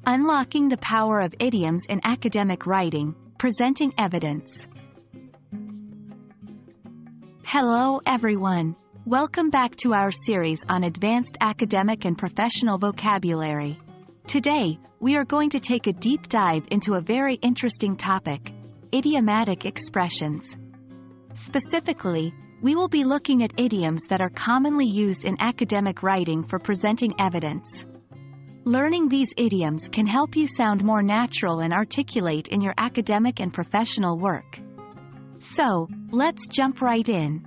Unlocking the power of idioms in academic writing, presenting evidence. Hello everyone. Welcome back to our series on advanced academic and professional vocabulary. Today, we are going to take a deep dive into a very interesting topic: idiomatic expressions. Specifically, we will be looking at idioms that are commonly used in academic writing for presenting evidence. Learning these idioms can help you sound more natural and articulate in your academic and professional work. So, let's jump right in.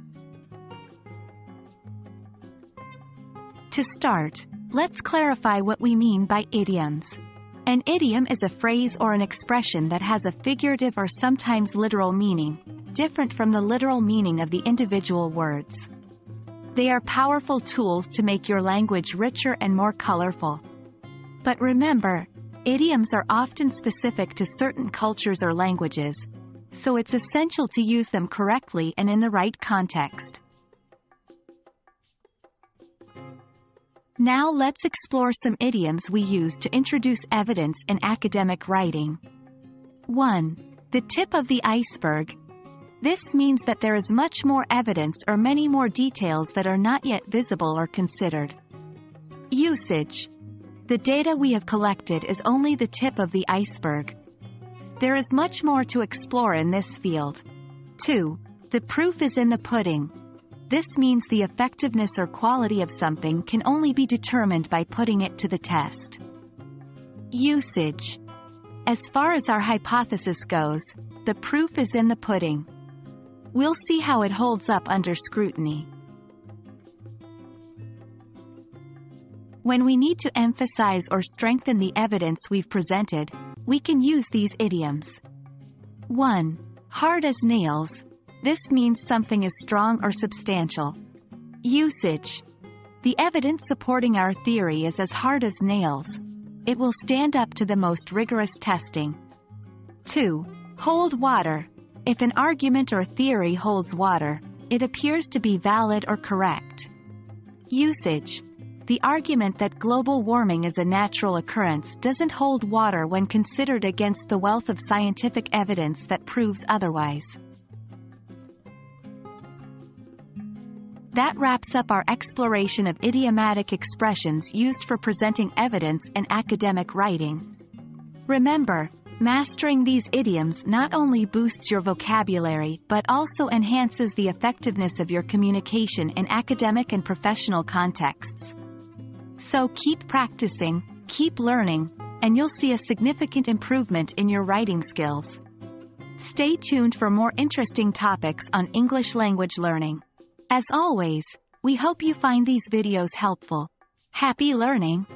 To start, let's clarify what we mean by idioms. An idiom is a phrase or an expression that has a figurative or sometimes literal meaning, different from the literal meaning of the individual words. They are powerful tools to make your language richer and more colorful. But remember, idioms are often specific to certain cultures or languages, so it's essential to use them correctly and in the right context. Now let's explore some idioms we use to introduce evidence in academic writing. 1. The tip of the iceberg. This means that there is much more evidence or many more details that are not yet visible or considered. Usage. The data we have collected is only the tip of the iceberg. There is much more to explore in this field. 2. The proof is in the pudding. This means the effectiveness or quality of something can only be determined by putting it to the test. Usage. As far as our hypothesis goes, the proof is in the pudding. We'll see how it holds up under scrutiny. When we need to emphasize or strengthen the evidence we've presented, we can use these idioms. 1. Hard as nails. This means something is strong or substantial. Usage. The evidence supporting our theory is as hard as nails. It will stand up to the most rigorous testing. 2. Hold water. If an argument or theory holds water, it appears to be valid or correct. Usage. The argument that global warming is a natural occurrence doesn't hold water when considered against the wealth of scientific evidence that proves otherwise. That wraps up our exploration of idiomatic expressions used for presenting evidence in academic writing. Remember, mastering these idioms not only boosts your vocabulary but also enhances the effectiveness of your communication in academic and professional contexts. So keep practicing, keep learning, and you'll see a significant improvement in your writing skills. Stay tuned for more interesting topics on English language learning. As always, we hope you find these videos helpful. Happy learning!